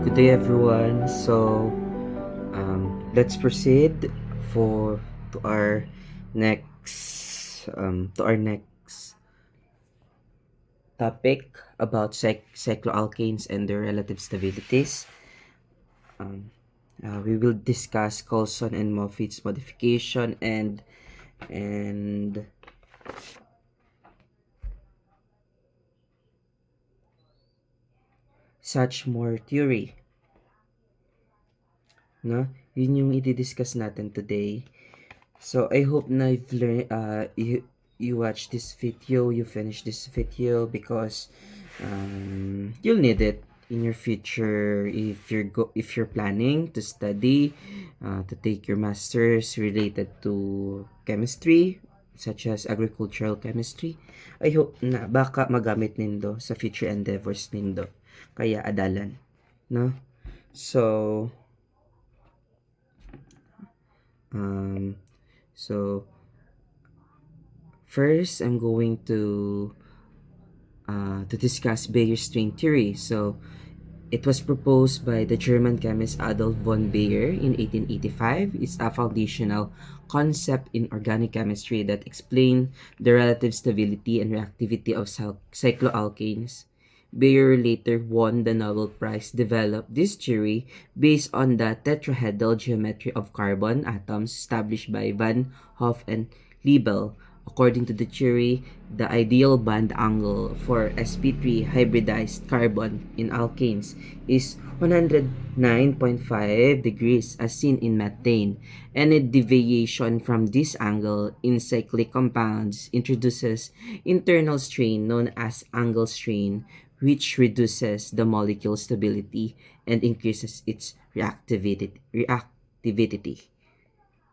Good day, everyone. Let's proceed for to our next topic about cycloalkanes and their relative stabilities. Um, we will discuss Coulson and Moffitt's modification and such more theory. No, yun yung i-discuss natin today. So I hope na you've learned, you watch this video, you finish this video because you'll need it in your future if you're planning to study, to take your masters related to chemistry such as agricultural chemistry. I hope na baka magamit nindo sa future endeavors nindo. Kaya adalan, no? So um So, first, I'm going to discuss Bayer's string theory. So, it was proposed by the German chemist Adolf von Bayer in 1885. It's a foundational concept in organic chemistry that explains the relative stability and reactivity of cycloalkanes. Bayer later won the Nobel Prize, developed this theory based on the tetrahedral geometry of carbon atoms established by Van Hoff and Liebel. According to the theory, the ideal bond angle for sp3 hybridized carbon in alkanes is 109.5 degrees as seen in methane. Any deviation from this angle in cyclic compounds introduces internal strain known as angle strain, which reduces the molecule stability and increases its reactivity.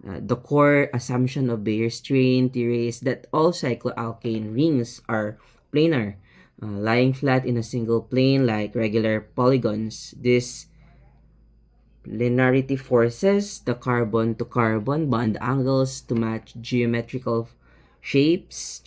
The core assumption of Bayer's string theory is that all cycloalkane rings are planar, lying flat in a single plane like regular polygons. This linearity forces the carbon-to-carbon bond angles to match geometric shapes.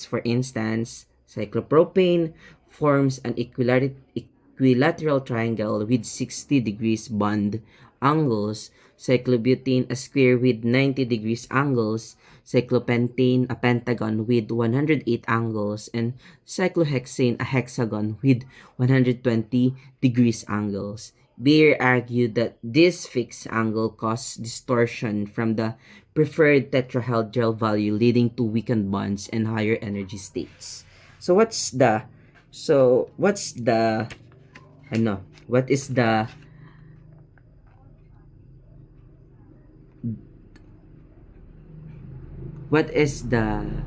For instance, cyclopropane forms an equilateral triangle with 60 degrees bond angles, cyclobutane a square with 90 degrees angles, cyclopentane a pentagon with 108 angles, and cyclohexane a hexagon with 120 degrees angles. Bayer argued that this fixed angle caused distortion from the preferred tetrahedral value, leading to weakened bonds and higher energy states. So what's the ano what is the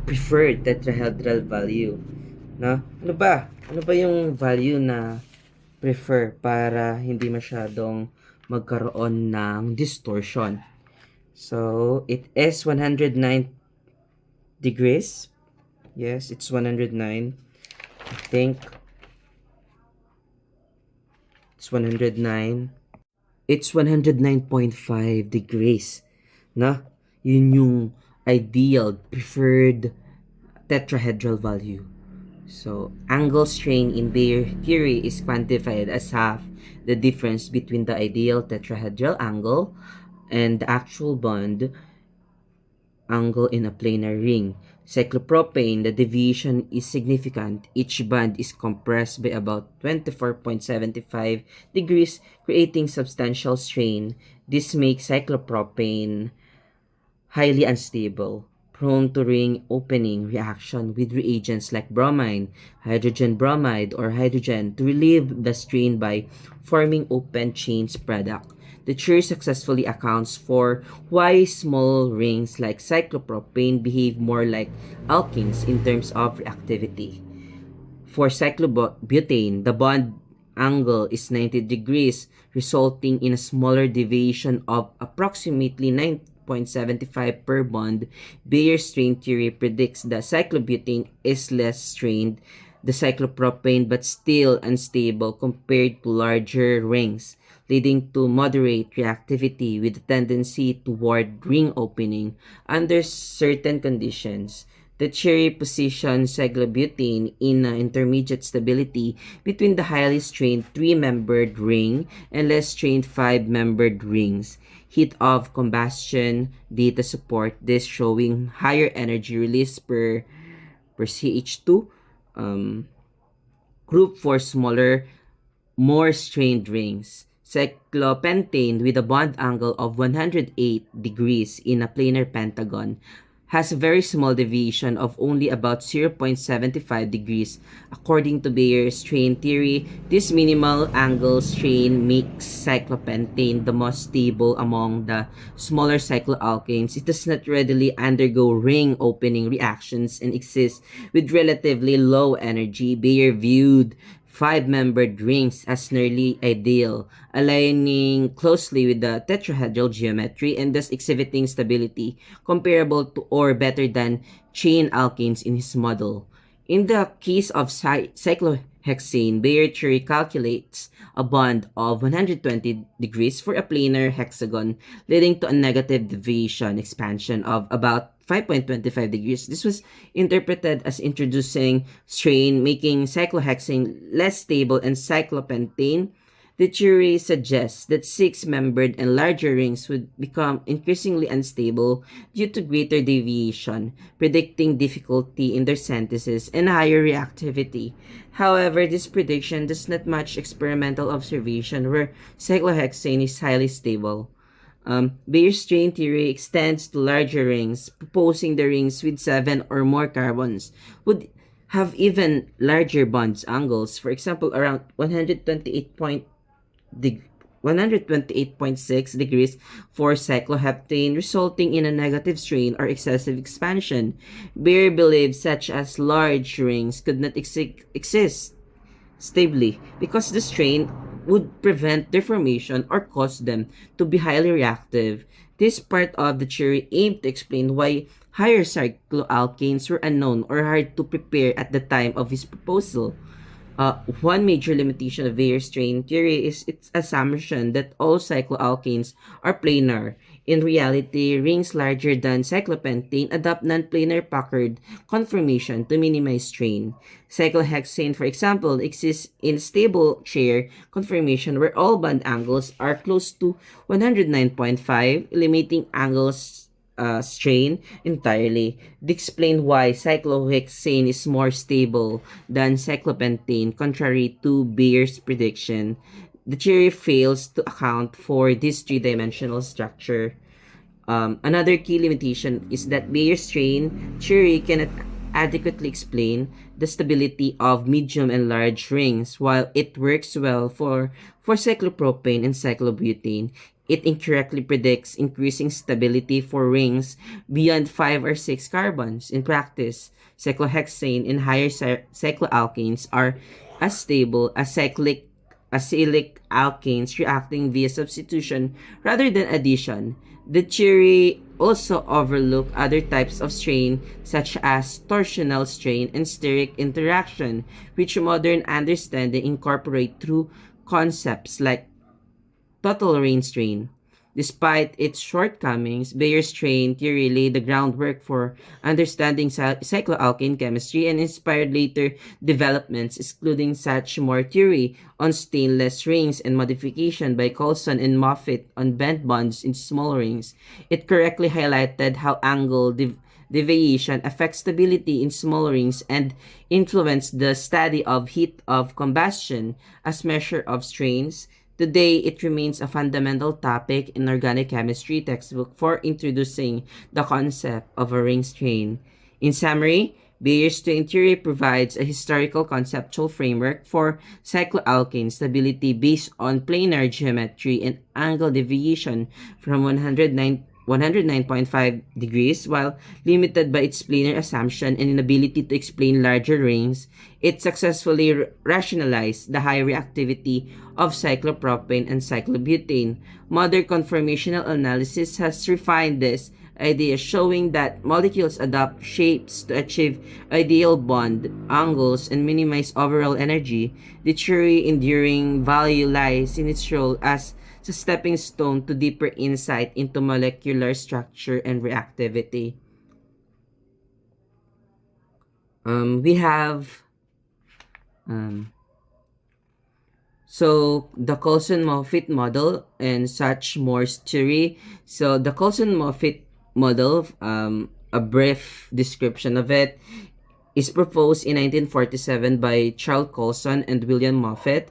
preferred tetrahedral value, no? Ano ba yung value na prefer para hindi masyadong magkaroon ng distortion? So, it is 109 degrees. Yes, it's 109. I think it's 109. It's 109.5 degrees. Na? Yun yung ideal, preferred tetrahedral value. So, angle strain in Bayer theory is quantified as half the difference between the ideal tetrahedral angle and the actual bond angle in a planar ring. Cyclopropane, the deviation is significant. Each bond is compressed by about 24.75 degrees, creating substantial strain. This makes cyclopropane highly unstable, prone to ring opening reaction with reagents like bromine, hydrogen bromide, or hydrogen to relieve the strain by forming open chains product. The theory successfully accounts for why small rings like cyclopropane behave more like alkenes in terms of reactivity. For cyclobutane, the bond angle is 90 degrees, resulting in a smaller deviation of approximately 9.75 per bond. Bayer's strain theory predicts that cyclobutane is less strained the cyclopropane but still unstable compared to larger rings, leading to moderate reactivity with a tendency toward ring opening under certain conditions. The theory positions cyclobutane in intermediate stability between the highly strained three-membered ring and less strained five-membered rings. Heat of combustion data support this, showing higher energy release per CH2 um, group for smaller, more strained rings. Cyclopentane with a bond angle of 108 degrees in a planar pentagon has a very small deviation of only about 0.75 degrees. According to Bayer's strain theory, this minimal angle strain makes cyclopentane the most stable among the smaller cycloalkanes. It does not readily undergo ring opening reactions and exists with relatively low energy. Bayer viewed five-membered rings as nearly ideal, aligning closely with the tetrahedral geometry and thus exhibiting stability comparable to or better than chain alkanes in his model. In the case of cyclohexane, Bayer theory calculates a bond of 120 degrees for a planar hexagon, leading to a negative deviation expansion of about 5.25 degrees. This was interpreted as introducing strain, making cyclohexane less stable, and cyclopentane. The theory suggests that six-membered and larger rings would become increasingly unstable due to greater deviation, predicting difficulty in their synthesis and higher reactivity. However, this prediction does not match experimental observation where cyclohexane is highly stable. Bayer's strain theory extends to larger rings, proposing the rings with seven or more carbons would have even larger bonds angles, for example, around 128.6 degrees for cycloheptane, resulting in a negative strain or excessive expansion. Bayer believes such as large rings could not exist stably because the strain would prevent deformation or cause them to be highly reactive. This part of the theory aimed to explain why higher cycloalkanes were unknown or hard to prepare at the time of his proposal. One major limitation of Weier's strain theory is its assumption that all cycloalkanes are planar. In reality, rings larger than cyclopentane adopt non-planar puckered conformation to minimize strain. Cyclohexane, for example, exists in stable chair conformation where all bond angles are close to 109.5, eliminating angles strain entirely. This explains why cyclohexane is more stable than cyclopentane, contrary to Bayer's prediction. The theory fails to account for this three-dimensional structure. Another key limitation is that Bayer's strain theory cannot adequately explain the stability of medium and large rings. While it works well for cyclopropane and cyclobutane, it incorrectly predicts increasing stability for rings beyond 5 or 6 carbons. In practice, cyclohexane and higher cycloalkanes are as stable as acylic alkanes reacting via substitution rather than addition. The theory also overlook other types of strain such as torsional strain and steric interaction, which modern understanding incorporate through concepts like total rain strain. Despite its shortcomings, Bayer's strain theory laid the groundwork for understanding cycloalkane chemistry and inspired later developments, including Satchmore theory on stainless rings and modification by Coulson and Moffitt on bent bonds in small rings. It correctly highlighted how angle deviation affects stability in small rings and influenced the study of heat of combustion as measure of strains. Today, it remains a fundamental topic in organic chemistry textbook for introducing the concept of a ring strain. In summary, Bayer's strain theory provides a historical conceptual framework for cycloalkane stability based on planar geometry and angle deviation from 109.5 degrees. While limited by its planar assumption and inability to explain larger rings, it successfully rationalized the high reactivity of cyclopropane and cyclobutane. Modern conformational analysis has refined this idea, showing that molecules adopt shapes to achieve ideal bond angles and minimize overall energy. The theory enduring value lies in its role as a stepping stone to deeper insight into molecular structure and reactivity. We have so the Coulson-Moffitt model and Such-Morse theory. So the Coulson-Moffitt model, a brief description of it, is proposed in 1947 by Charles Coulson and William Moffett,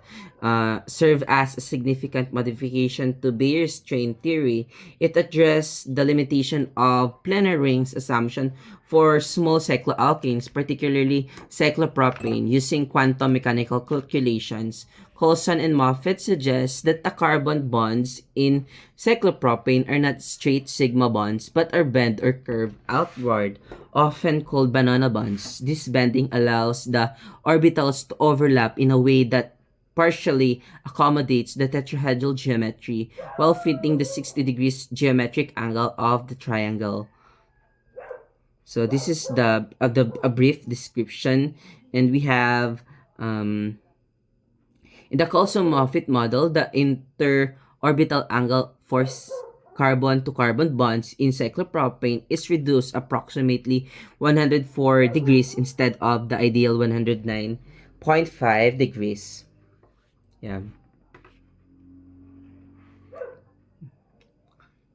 serve as a significant modification to Bayer's train theory. It addressed the limitation of planar rings assumption for small cycloalkanes, particularly cyclopropane, using quantum mechanical calculations. Coulson and Moffett suggest that the carbon bonds in cyclopropane are not straight sigma bonds but are bent or curved outward, often called banana bonds. This bending allows the orbitals to overlap in a way that partially accommodates the tetrahedral geometry while fitting the 60 degrees geometric angle of the triangle. So this is the a brief description, and we have in the Coulson-Moffitt model, the interorbital angle for carbon-to-carbon bonds in cyclopropane is reduced approximately 104 degrees instead of the ideal 109.5 degrees. Yeah.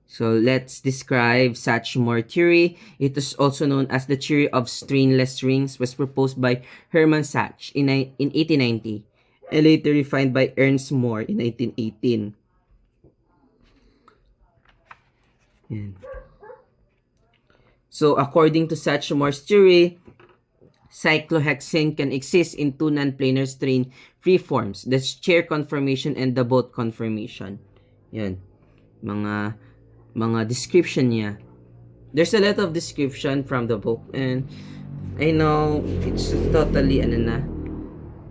So let's describe Sachs-Moore theory. It is also known as the theory of strainless rings, was proposed by Hermann Sachs in 1890 and later refined by Ernst Moore in 1918. Yan. So according to Sachs-Moore's theory, cyclohexane can exist in two non-planar strain free forms, the chair conformation and the boat conformation. Yan. Mga description niya. There's a lot of description from the book, and I know it's totally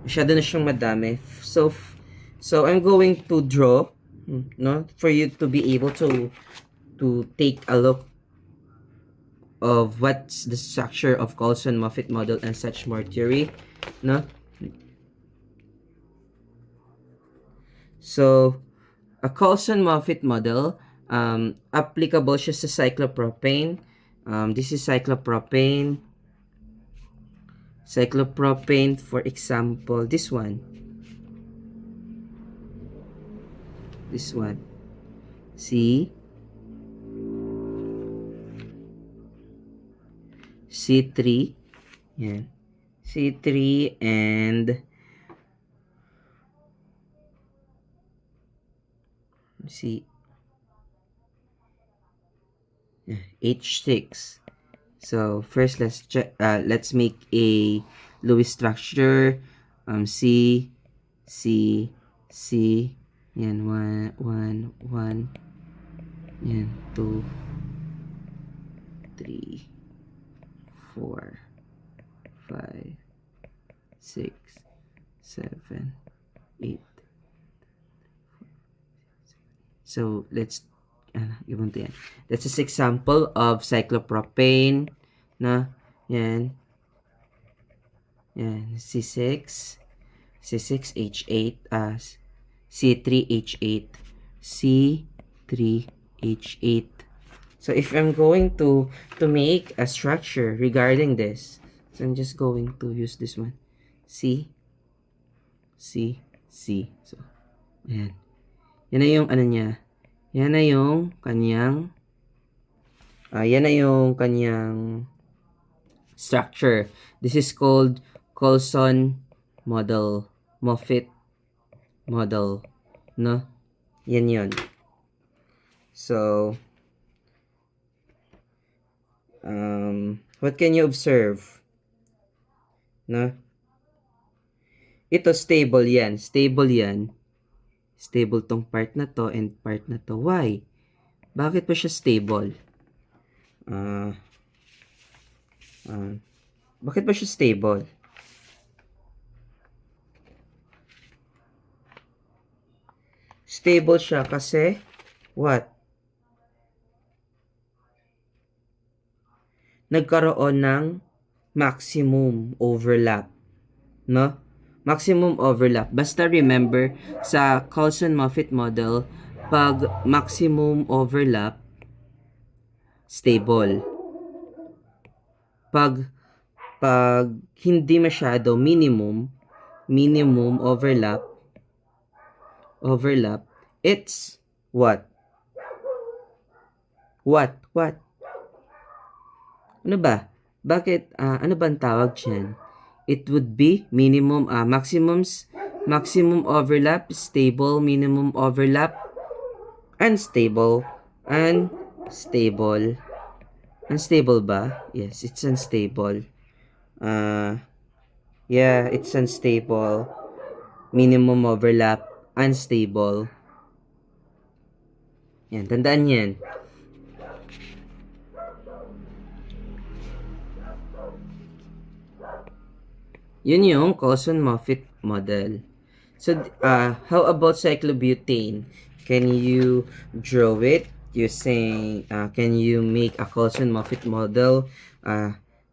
masyado na siyang madami. So I'm going to draw, no, for you to be able to take a look of what's the structure of Coulson-Moffitt model and Sachs-Moore theory, no? So a Coulson-Moffitt model, applicable siya sa cyclopropane. This is cyclopropane. Cyclopropane, for example, this one. This one. See? C3. Yan. C3 and C H6. So first let's check, let's make a Lewis structure. C C C, yan, 1 1 yan, 2 3 4 5 6 7 8. So let's yan. That's an example of cyclopropane na yan. Yan, C6 H8 as C3H8 C3H8. So if I'm going to make a structure regarding this, so I'm just going to use this one. C. So ayan. Yan na yung niya. Yan na yung kanyang structure. This is called Coulson model, Moffitt model, no? Yan yun. So what can you observe? No? Ito stable yan. Stable tong part na to and part na to. Why? Bakit pa siya stable? Bakit ba siya stable? Stable siya kasi what? Nagkaroon ng maximum overlap, no? Maximum overlap. Basta remember, sa Coulson-Moffitt model, pag maximum overlap, stable. Pag pag hindi masyado minimum overlap, it's what? What? Ano ba? Bakit, ano ba ang tawag dyan? It would be maximum overlap, stable, minimum overlap, unstable, unstable. Unstable ba? Yes, it's unstable. Yeah, it's unstable. Minimum overlap, unstable. Yan, tandaan yan. Yun yung Coulson-Moffitt model. So, how about cyclobutane? Can you draw it using, can you make a Coulson-Moffitt model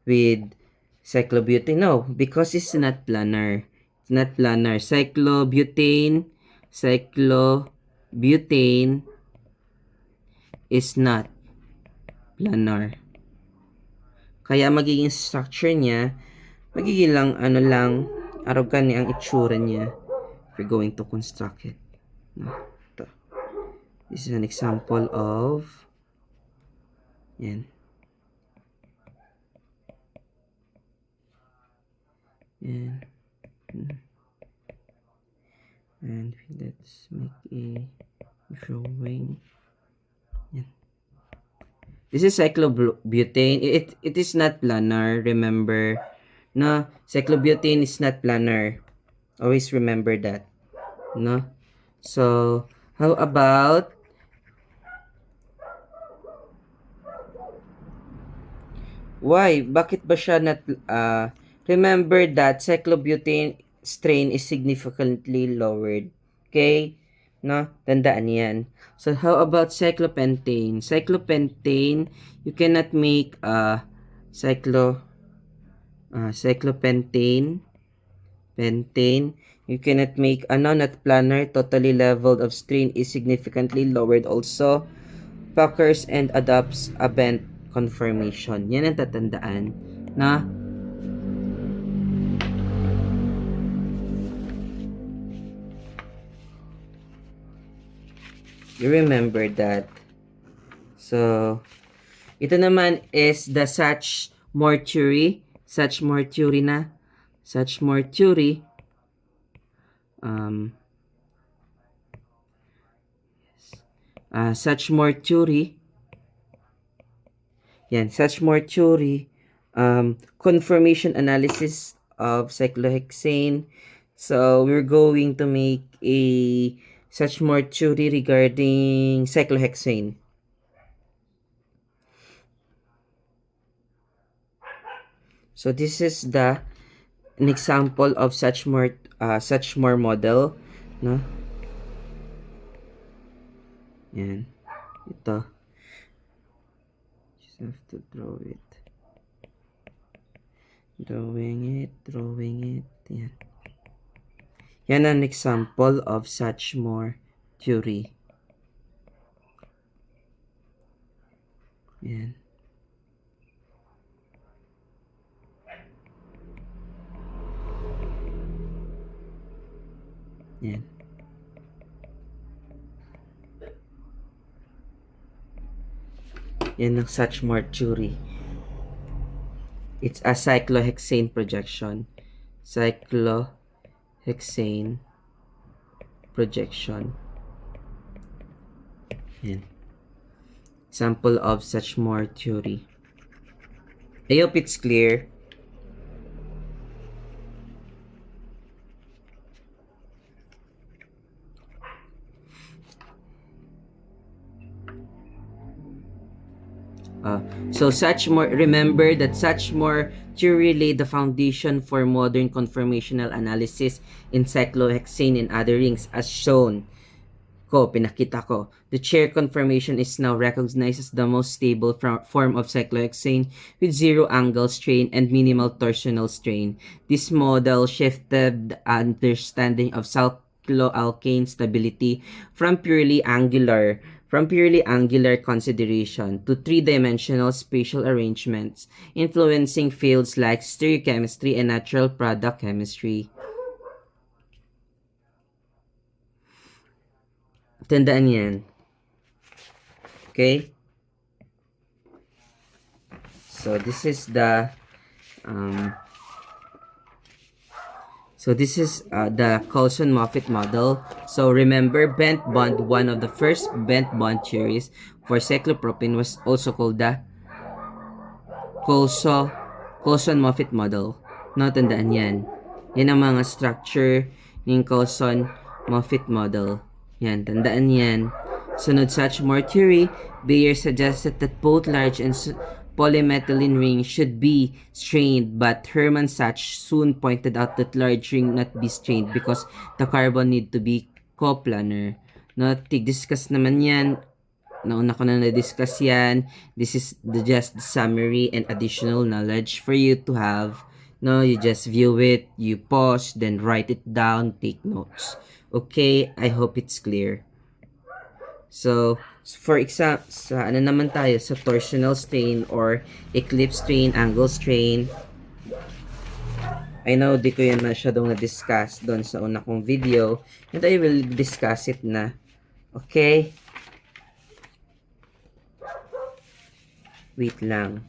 with cyclobutane? No, because it's not planar. It's not planar. Cyclobutane is not planar. Kaya magiging structure niya, magiging lang, arrogant ang itsura niya if you're going to construct it. No? Ito. This is an example of, yan. Yan. And let's make a drawing. Yan. This is cyclobutane. It is not planar, remember. No, cyclobutane is not planar. Always remember that. No? So, how about why? Bakit ba siya not remember that cyclobutane strain is significantly lowered. Okay? No? Tandaan yan. So, how about cyclopentane? Cyclopentane, you cannot make cyclopentane, you cannot make not planar, totally leveled of strain is significantly lowered also. Packers and adopts a bent conformation. Yan ang tatandaan na you remember that. So, ito naman is the Sachs-More theory. Sachs-More theory. Sachs-More theory. Yan, Sachs-More theory. Conformation analysis of cyclohexane. So, we're going to make a Sachs-More theory regarding cyclohexane. So, this is an example of Sachs-More model, no? Yan. Ito. Just have to draw it. Drawing it. Yan. Yan an example of Sachs-More theory. Yan. Yan. Yan ang Sachs-More theory. It's a cyclohexane projection. Cyclohexane projection. Yan. Example of Sachs-More theory. I hope it's clear. So Sachs-More, remember that Sachs-More theory laid the foundation for modern conformational analysis in cyclohexane and other rings as shown. Pinakita ko. The chair conformation is now recognized as the most stable form of cyclohexane with zero angle strain and minimal torsional strain. This model shifted the understanding of cycloalkane stability from purely angular from purely angular consideration to three-dimensional spatial arrangements, influencing fields like stereochemistry and natural product chemistry. Tandaan yan. Okay? So, this is the the Coulson-Moffitt model. So remember, bent bond, one of the first bent bond theories for cyclopropene was also called the Coulson-Moffitt model. No, tandaan yan. Yan ang mga structure ng Coulson-Moffitt model. Yan, tandaan yan. Sunod such more theory, Bayer suggested that both large and polymethylene ring should be strained, but Hermann Sachs soon pointed out that large ring not be strained because the carbon need to be coplanar. No, discuss naman yan. Nauna ko na na-discuss yan. This is just the summary and additional knowledge for you to have. No, you just view it, you pause, then write it down, take notes. Okay, I hope it's clear. So, for example, sa ano naman tayo, sa torsional strain or eclipse strain, angle strain. I know di ko yan masyadong na-discuss doon sa una kong video. And I will discuss it na. Okay? Wait lang.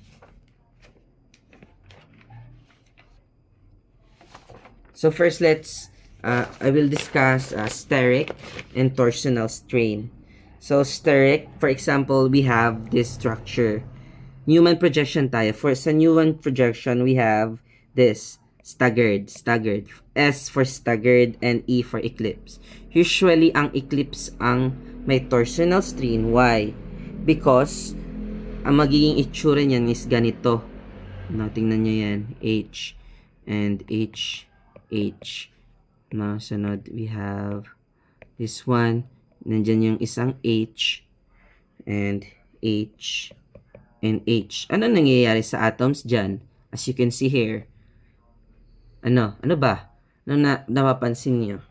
So first, I will discuss steric and torsional strain. So steric, for example, we have this structure. Newman projection tayo. For sa Newman projection, we have this staggered. S for staggered and E for eclipse. Usually, ang eclipse ang may torsional strain. Why? Because ang magiging itsura niyan is ganito. No, tingnan nyo yan. H and H. Now, sunod, we have this one. Nandyan yung isang H and H and H. Ano nangyayari sa atoms dyan? As you can see here. Ano ba? Ano napapansin nyo?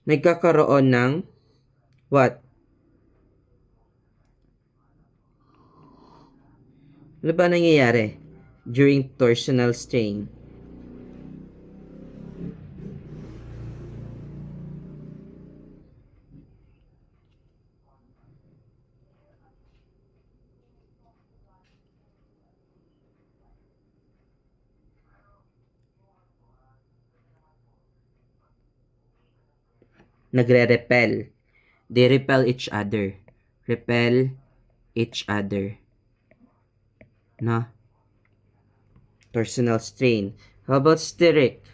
Nagkakaroon ng what? Ano ba nangyayari during torsional strain? Nagre-repel. They repel each other. Repel each other. No? Torsional strain. How about steric?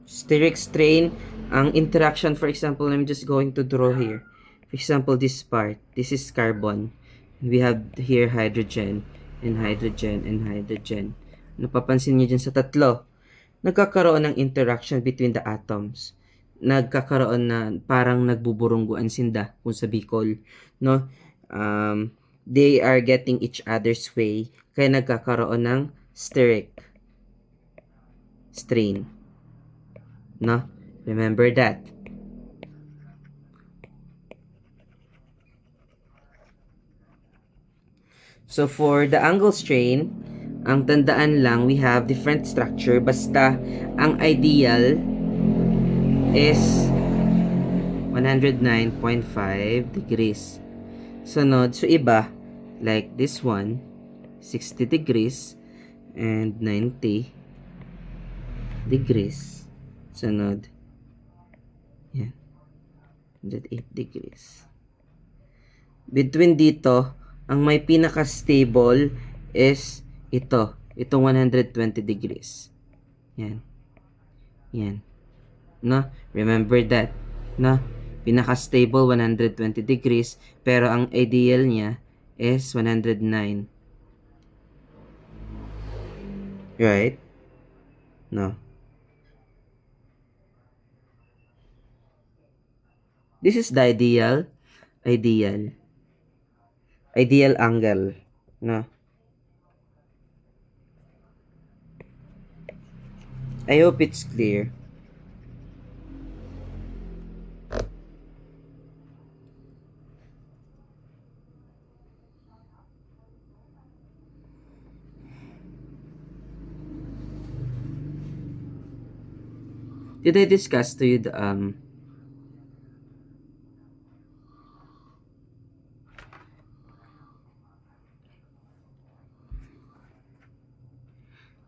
Steric strain, ang interaction, for example, I'm just going to draw here. For example, this part. This is carbon. We have here hydrogen and hydrogen and hydrogen. Napapansin niyo dyan sa tatlo, nagkakaroon ng interaction between the atoms. Nagkakaroon na parang nagbuburungguan sinda kung sa Bicol, no? They are getting each other's way, kaya nagkakaroon ng steric strain, no? Remember that. So for the angle strain, ang tandaan lang, we have different structure. Basta, ang ideal is 109.5 degrees. Sunod, so iba, like this one, 60 degrees and 90 degrees. Sunod, yan, 108 degrees. Between dito, ang may pinaka-stable is itong 120 degrees. Yan. No? Remember that. No? Pinaka-stable 120 degrees, pero ang ideal niya is 109. Right? No. This is the ideal angle. No? I hope it's clear. Did I discuss to you the,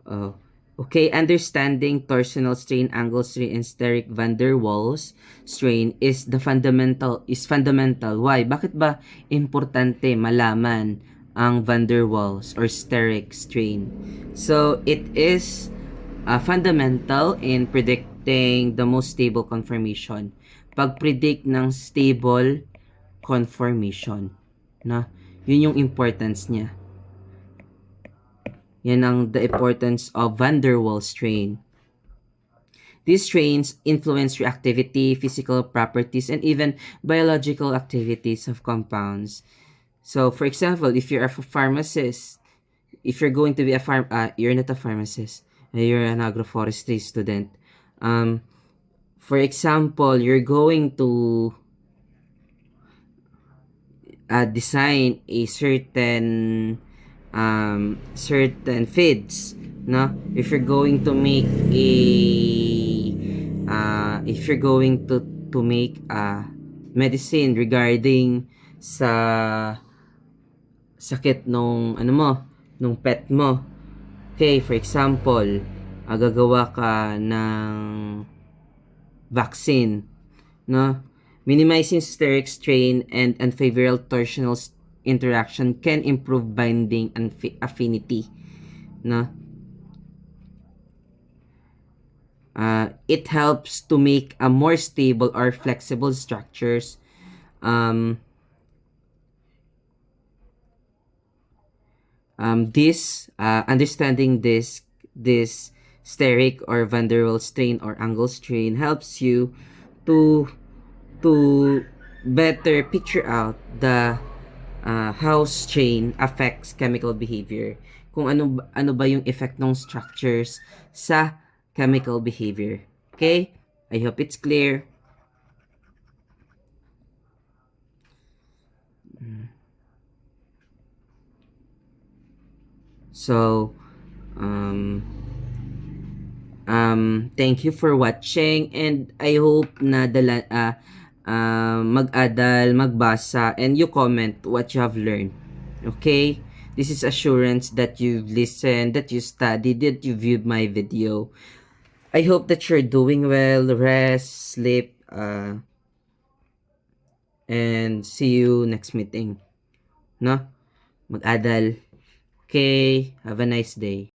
oh, okay, understanding torsional strain, angle strain, and steric van der Waals strain is fundamental. Why? Bakit ba importante malaman ang van der Waals or steric strain? So, it is fundamental in predicting the most stable conformation. Pag-predict ng stable conformation, na yun yung importance niya. Yan ang the importance of van der Waals strain. These strains influence reactivity, physical properties, and even biological activities of compounds. So, for example, if you're a pharmacist, if you're going to be you're not a pharmacist, you're an agroforestry student. For example, you're going to design a certain feeds, no? If you're going to make a if you're going to make a medicine regarding sa sakit nung ano mo, nung pet mo. Okay, for example, gagawa ka ng vaccine, no? Minimizing steric strain and unfavorable torsional interaction can improve binding and affinity, no? It helps to make a more stable or flexible structures. This understanding this steric or van der Waals strain or angle strain helps you to to better picture out the how strain affects chemical behavior. Kung ano ba yung effect ng structures sa chemical behavior. Okay? I hope it's clear. So, thank you for watching and I hope na mag-adal, magbasa, and you comment what you have learned. Okay? This is assurance that you've listened, that you studied, that you viewed my video. I hope that you're doing well, rest, sleep, and see you next meeting. No? Mag-adal. Okay? Have a nice day.